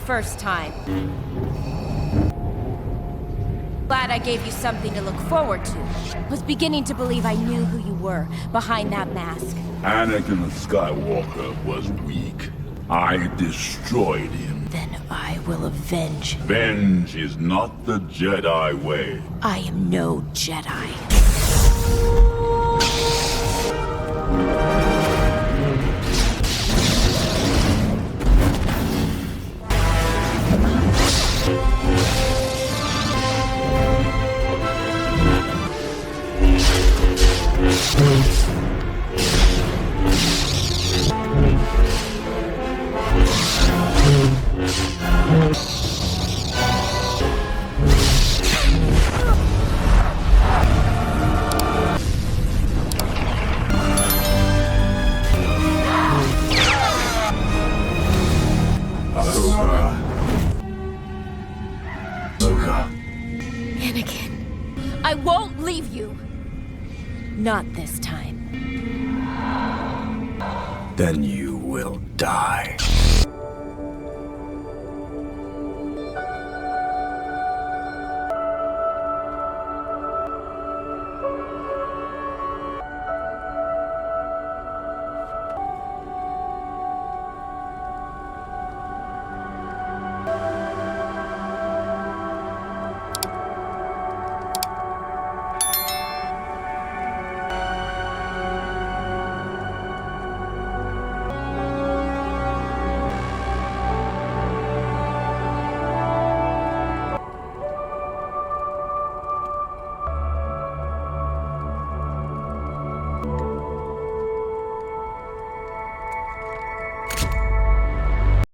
first time. Glad I gave you something to look forward to. Was beginning to believe I knew who you were behind that mask. Anakin Skywalker was weak. I destroyed him. Then I will avenge. Revenge is not the Jedi way. I am no Jedi. Anakin, I won't leave you. Not this time. Then you will die.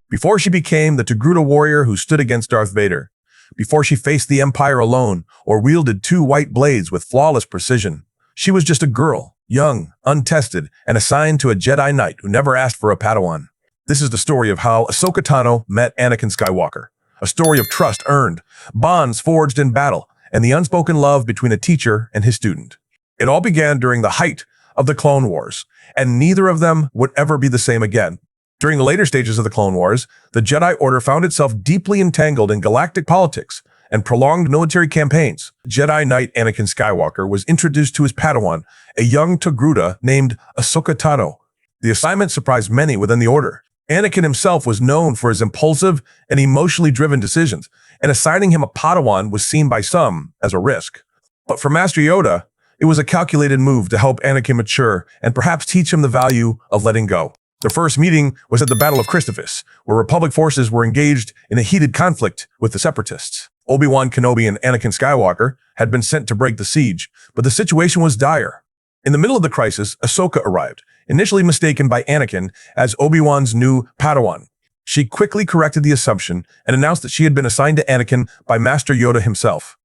Before she became the Togruta warrior who stood against Darth Vader, before she faced the Empire alone or wielded two white blades with flawless precision, she was just a girl, young, untested, and assigned to a Jedi Knight who never asked for a Padawan. This is the story of how Ahsoka Tano met Anakin Skywalker, a story of trust earned, bonds forged in battle, and the unspoken love between a teacher and his student. It all began during the height of the Clone Wars, and neither of them would ever be the same again. During the later stages of the Clone Wars, the Jedi Order found itself deeply entangled in galactic politics and prolonged military campaigns. Jedi Knight Anakin Skywalker was introduced to his Padawan, a young Togruta named Ahsoka Tano. The assignment surprised many within the Order. Anakin himself was known for his impulsive and emotionally driven decisions, and assigning him a Padawan was seen by some as a risk. But for Master Yoda, it was a calculated move to help Anakin mature and perhaps teach him the value of letting go. Their first meeting was at the Battle of Christophus, where Republic forces were engaged in a heated conflict with the Separatists. Obi-Wan Kenobi and Anakin Skywalker had been sent to break the siege, but the situation was dire. In the middle of the crisis, Ahsoka arrived, initially mistaken by Anakin as Obi-Wan's new Padawan. She quickly corrected the assumption and announced that she had been assigned to Anakin by Master Yoda himself.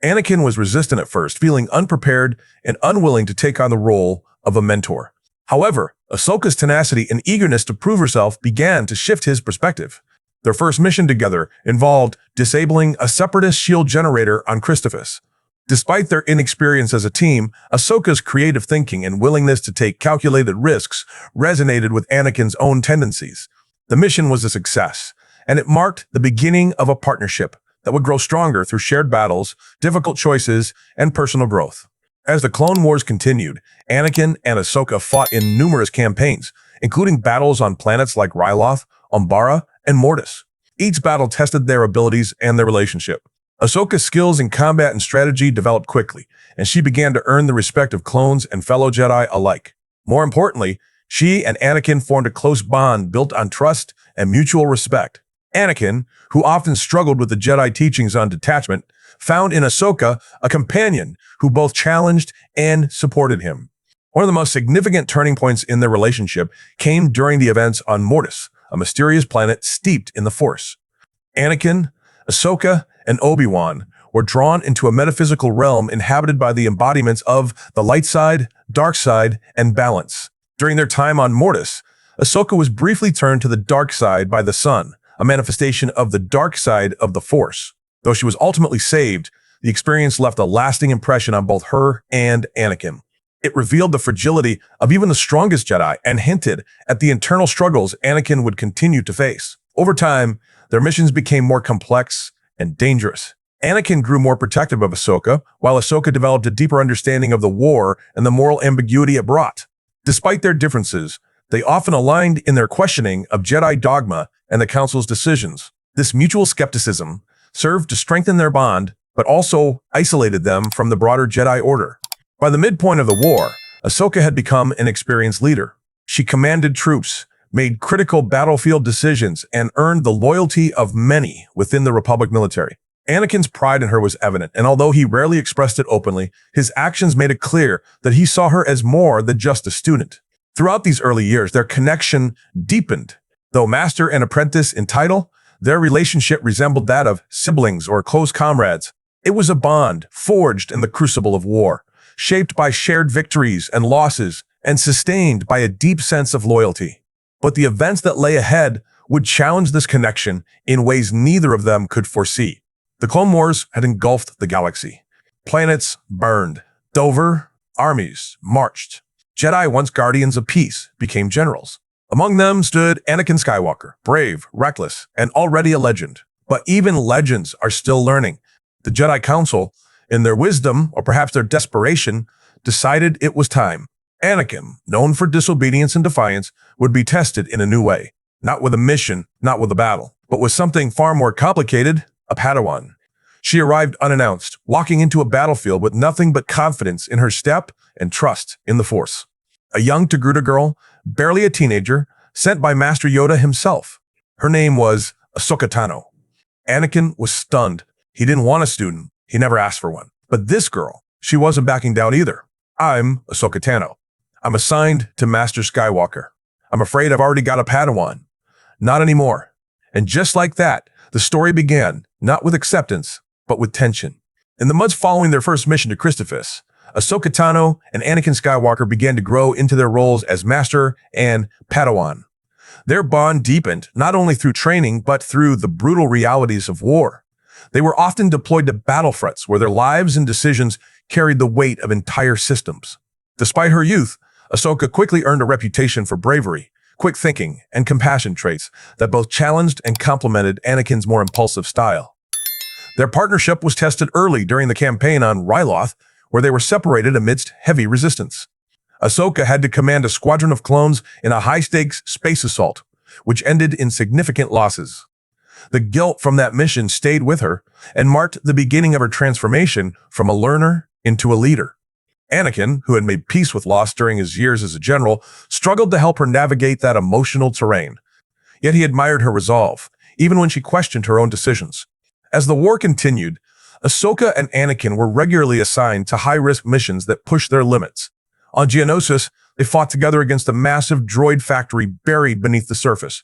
Anakin was resistant at first, feeling unprepared and unwilling to take on the role of a mentor. However, Ahsoka's tenacity and eagerness to prove herself began to shift his perspective. Their first mission together involved disabling a Separatist shield generator on Christophus. Despite their inexperience as a team, Ahsoka's creative thinking and willingness to take calculated risks resonated with Anakin's own tendencies. The mission was a success, and it marked the beginning of a partnership that would grow stronger through shared battles, difficult choices, and personal growth. As the Clone Wars continued, Anakin and Ahsoka fought in numerous campaigns, including battles on planets like Ryloth, Umbara, and Mortis. Each battle tested their abilities and their relationship. Ahsoka's skills in combat and strategy developed quickly, and she began to earn the respect of clones and fellow Jedi alike. More importantly, she and Anakin formed a close bond built on trust and mutual respect. Anakin, who often struggled with the Jedi teachings on detachment, found in Ahsoka a companion who both challenged and supported him. One of the most significant turning points in their relationship came during the events on Mortis, a mysterious planet steeped in the Force. Anakin, Ahsoka, and Obi-Wan were drawn into a metaphysical realm inhabited by the embodiments of the light side, dark side, and balance. During their time on Mortis, Ahsoka was briefly turned to the dark side by the sun, a manifestation of the dark side of the Force. Though she was ultimately saved, the experience left a lasting impression on both her and Anakin. It revealed the fragility of even the strongest Jedi and hinted at the internal struggles Anakin would continue to face. Over time, their missions became more complex and dangerous. Anakin grew more protective of Ahsoka, while Ahsoka developed a deeper understanding of the war and the moral ambiguity it brought. Despite their differences, they often aligned in their questioning of Jedi dogma and the Council's decisions. This mutual skepticism served to strengthen their bond, but also isolated them from the broader Jedi Order. By the midpoint of the war, Ahsoka had become an experienced leader. She commanded troops, made critical battlefield decisions, and earned the loyalty of many within the Republic military. Anakin's pride in her was evident, and although he rarely expressed it openly, his actions made it clear that he saw her as more than just a student. Throughout these early years, their connection deepened. Though master and apprentice in title, their relationship resembled that of siblings or close comrades. It was a bond forged in the crucible of war, shaped by shared victories and losses, and sustained by a deep sense of loyalty. But the events that lay ahead would challenge this connection in ways neither of them could foresee. The Clone Wars had engulfed the galaxy. Planets burned. Dover, armies marched. Jedi, once guardians of peace, became generals. Among them stood Anakin Skywalker, brave, reckless, and already a legend. But even legends are still learning. The Jedi Council, in their wisdom, or perhaps their desperation, decided it was time. Anakin, known for disobedience and defiance, would be tested in a new way. Not with a mission, not with a battle, but with something far more complicated, a Padawan. She arrived unannounced, walking into a battlefield with nothing but confidence in her step and trust in the Force. A young Togruta girl, barely a teenager, sent by Master Yoda himself. Her name was Ahsoka Tano. Anakin was stunned. He didn't want a student. He never asked for one. But this girl, she wasn't backing down either. I'm Ahsoka Tano. I'm assigned to Master Skywalker. I'm afraid I've already got a Padawan. Not anymore. And just like that, the story began, not with acceptance, but with tension. In the months following their first mission to Christophsis, Ahsoka Tano and Anakin Skywalker began to grow into their roles as Master and Padawan. Their bond deepened not only through training, but through the brutal realities of war. They were often deployed to battlefronts where their lives and decisions carried the weight of entire systems. Despite her youth, Ahsoka quickly earned a reputation for bravery, quick thinking, and compassion traits that both challenged and complemented Anakin's more impulsive style. Their partnership was tested early during the campaign on Ryloth, where they were separated amidst heavy resistance. Ahsoka had to command a squadron of clones in a high-stakes space assault, which ended in significant losses. The guilt from that mission stayed with her and marked the beginning of her transformation from a learner into a leader. Anakin, who had made peace with loss during his years as a general, struggled to help her navigate that emotional terrain. Yet he admired her resolve, even when she questioned her own decisions. As the war continued, Ahsoka and Anakin were regularly assigned to high-risk missions that pushed their limits. On Geonosis, they fought together against a massive droid factory buried beneath the surface.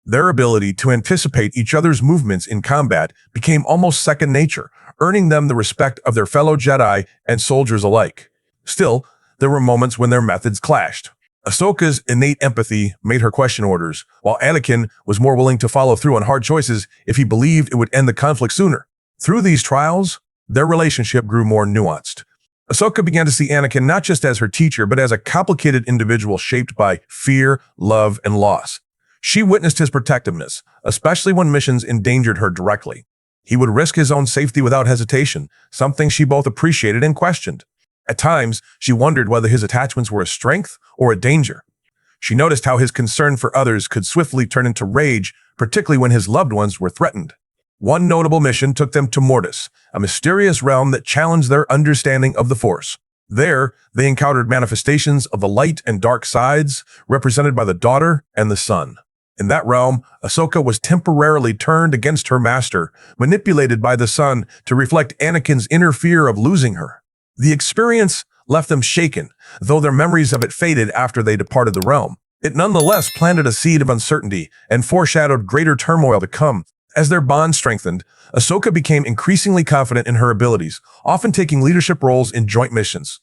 Their ability to anticipate each other's movements in combat became almost second nature, earning them the respect of their fellow Jedi and soldiers alike. Still, there were moments when their methods clashed. Ahsoka's innate empathy made her question orders, while Anakin was more willing to follow through on hard choices if he believed it would end the conflict sooner. Through these trials, their relationship grew more nuanced. Ahsoka began to see Anakin not just as her teacher, but as a complicated individual shaped by fear, love, and loss. She witnessed his protectiveness, especially when missions endangered her directly. He would risk his own safety without hesitation, something she both appreciated and questioned. At times, she wondered whether his attachments were a strength or a danger. She noticed how his concern for others could swiftly turn into rage, particularly when his loved ones were threatened. One notable mission took them to Mortis, a mysterious realm that challenged their understanding of the Force. There, they encountered manifestations of the light and dark sides, represented by the daughter and the son. In that realm, Ahsoka was temporarily turned against her master, manipulated by the son to reflect Anakin's inner fear of losing her. The experience left them shaken, though their memories of it faded after they departed the realm. It nonetheless planted a seed of uncertainty and foreshadowed greater turmoil to come. As their bond strengthened, Ahsoka became increasingly confident in her abilities, often taking leadership roles in joint missions.